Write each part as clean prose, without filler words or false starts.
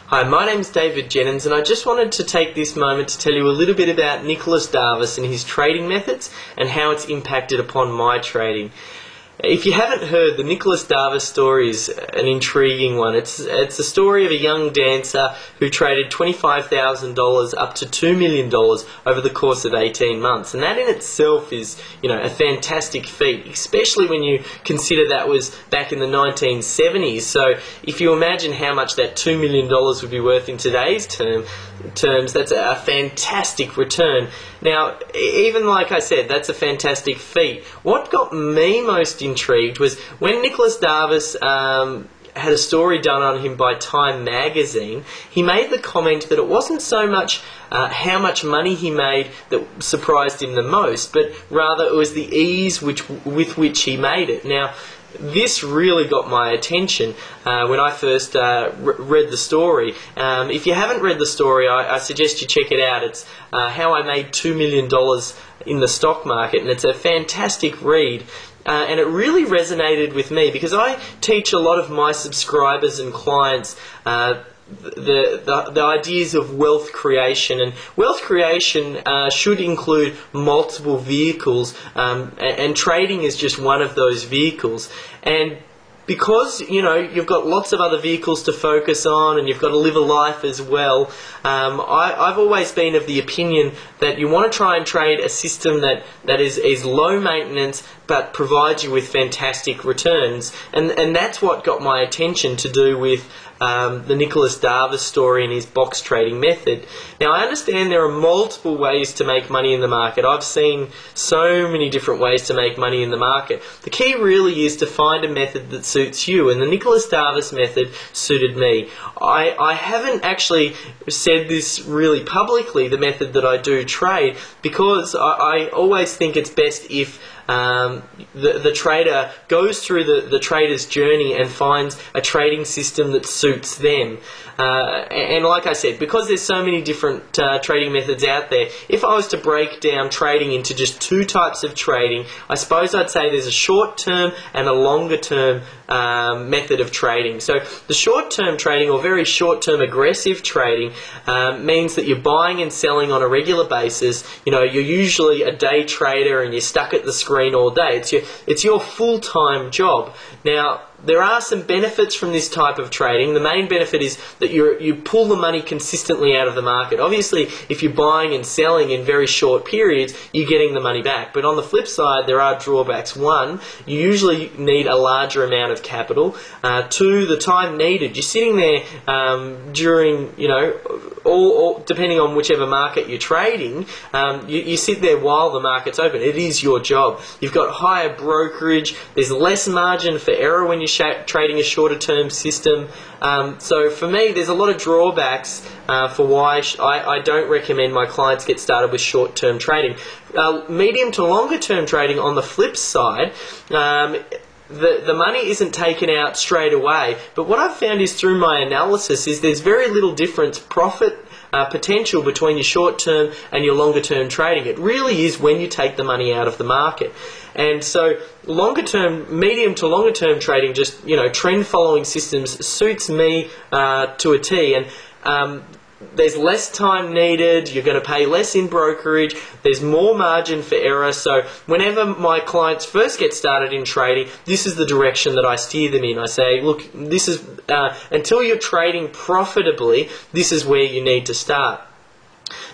Hi, my name's David Jennings and I just wanted to take this moment to tell you a little bit about Nicolas Darvas and his trading methods and how it's impacted upon my trading. If you haven't heard, the Nicolas Darvas story is an intriguing one. It's a story of a young dancer who traded $25,000 up to $2 million over the course of 18 months. And that in itself is, a fantastic feat, especially when you consider that was back in the 1970s. So if you imagine how much that $2 million would be worth in today's terms, that's a fantastic return. Now, even like I said, that's a fantastic feat. What got me most intrigued was when Nicolas Darvas had a story done on him by Time magazine. He made the comment that it wasn't so much how much money he made that surprised him the most, but rather it was the ease with which he made it. Now, this really got my attention when I first read the story. If you haven't read the story, I suggest you check it out. It's How I Made $2 Million in the Stock Market, and it's a fantastic read. And it really resonated with me because I teach a lot of my subscribers and clients the ideas of wealth creation, and wealth creation should include multiple vehicles, and trading is just one of those vehicles. And because you've got lots of other vehicles to focus on and you've got to live a life as well, I've always been of the opinion that you want to try and trade a system that is low maintenance but provides you with fantastic returns, and that's what got my attention to do with the Nicolas Darvas story and his box trading method. Now, I understand there are multiple ways to make money in the market. I've seen so many different ways to make money in the market. The key really is to find a method that suits you, and the Nicolas Darvas method suited me. I haven't actually said this really publicly, the method that I do trade, because I always think it's best if the trader goes through the trader's journey and finds a trading system that suits them. And like I said, because there's so many different trading methods out there, if I was to break down trading into just two types of trading, I suppose I'd say there's a short-term and a longer-term method of trading. So the short-term trading, or very short-term aggressive trading, means that you're buying and selling on a regular basis. You're usually a day trader and you're stuck at the screen all day. It's your full-time job. Now, there are some benefits from this type of trading. The main benefit is that you pull the money consistently out of the market. Obviously, if you're buying and selling in very short periods, you're getting the money back. But on the flip side, there are drawbacks. One, you usually need a larger amount of capital. Two, the time needed. You're sitting there during, all depending on whichever market you're trading, you sit there while the market's open. It is your job. You've got higher brokerage. There's less margin for error when you're trading a shorter term system. So for me, there's a lot of drawbacks for why I don't recommend my clients get started with short term trading. Medium to longer term trading, on the flip side, the money isn't taken out straight away, but what I've found is through my analysis is there's very little difference profit potential between your short-term and your longer-term trading. It really is when you take the money out of the market. And so longer-term, medium to longer-term trading, just trend-following systems, suits me to a T. And there's less time needed, you're going to pay less in brokerage, there's more margin for error. So whenever my clients first get started in trading, this is the direction that I steer them in. I say, look, this is until you're trading profitably, this is where you need to start.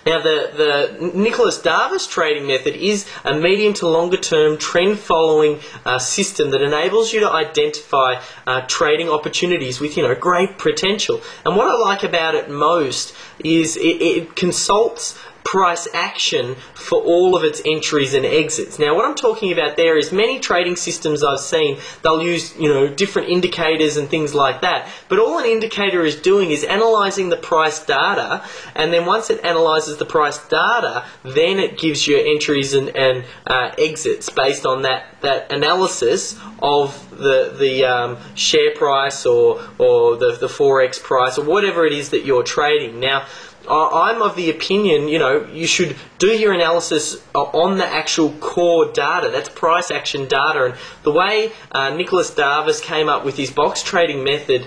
Now, the Nicolas Darvas trading method is a medium to longer term trend following system that enables you to identify trading opportunities with great potential. And what I like about it most is it consults price action for all of its entries and exits. Now, what I'm talking about there is many trading systems I've seen, they'll use different indicators and things like that, but all an indicator is doing is analyzing the price data, and then once it analyzes the price data, then it gives you entries and exits based on that analysis of the share price or the forex price or whatever it is that you're trading. Now, I'm of the opinion, you should do your analysis on the actual core data. That's price action data. And the way Nicolas Darvas came up with his box trading method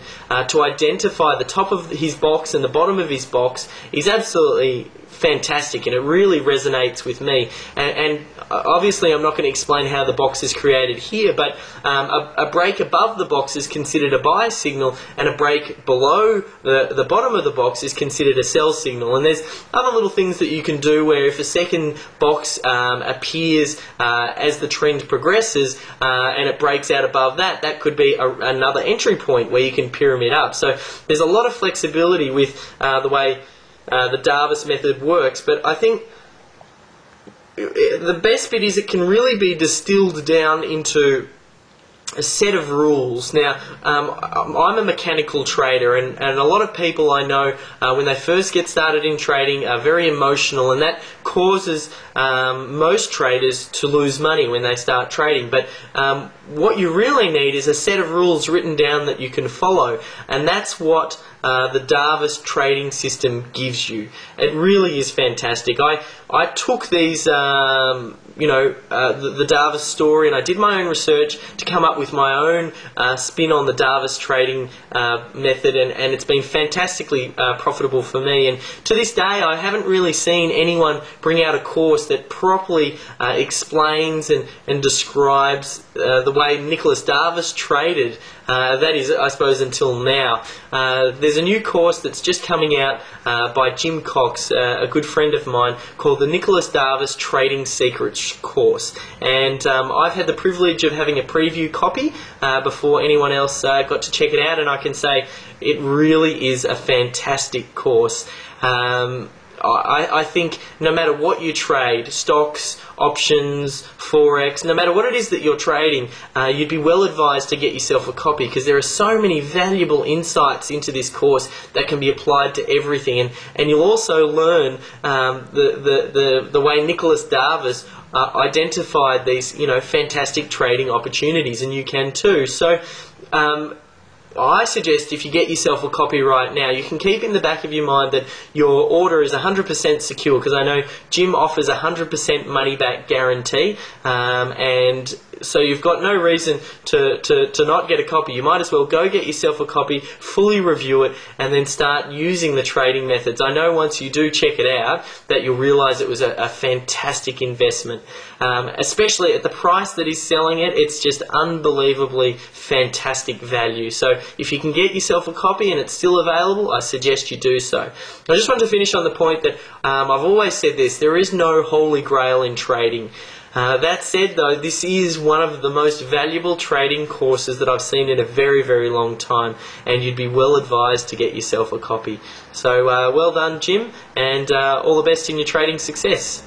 to identify the top of his box and the bottom of his box is absolutely fantastic, and it really resonates with me. And obviously I'm not going to explain how the box is created here, but a break above the box is considered a buy signal, and a break below the bottom of the box is considered a sell signal. And there's other little things that you can do where if a second box appears as the trend progresses and it breaks out above that, that could be another entry point where you can pyramid up. So there's a lot of flexibility with the way the Darvas method works, but I think the best bit is it can really be distilled down into a set of rules. Now, I'm a mechanical trader, and a lot of people I know when they first get started in trading are very emotional, and that causes most traders to lose money when they start trading. But what you really need is a set of rules written down that you can follow, and that's what the Darvas trading system gives you. It really is fantastic. I took these, the Darvas story, and I did my own research to come up with my own spin on the Darvas trading method, and it's been fantastically profitable for me. And to this day, I haven't really seen anyone bring out a course that properly explains and describes the way Nicolas Darvas traded. That is, I suppose, until now. There's a new course that's just coming out by Jim Cox, a good friend of mine, called the Nicolas Darvas Trading Secrets course. And I've had the privilege of having a preview copy before anyone else got to check it out, and I can say it really is a fantastic course. I think no matter what you trade, stocks, options, forex, no matter what it is that you're trading, you'd be well advised to get yourself a copy, because there are so many valuable insights into this course that can be applied to everything. And you'll also learn the way Nicolas Darvas identified these fantastic trading opportunities, and you can too. So I suggest if you get yourself a copy right now, you can keep in the back of your mind that your order is 100% secure, because I know Jim offers 100% money back guarantee, and so you've got no reason to not get a copy. You might as well go get yourself a copy, fully review it, and then start using the trading methods. I know once you do check it out that you'll realise it was a fantastic investment, especially at the price that he's selling it. It's just unbelievably fantastic value. So if you can get yourself a copy and it's still available, I suggest you do so. I just want to finish on the point that I've always said this: there is no holy grail in trading. That said, though, this is one of the most valuable trading courses that I've seen in a very, very long time, and you'd be well advised to get yourself a copy. So well done, Jim, and all the best in your trading success.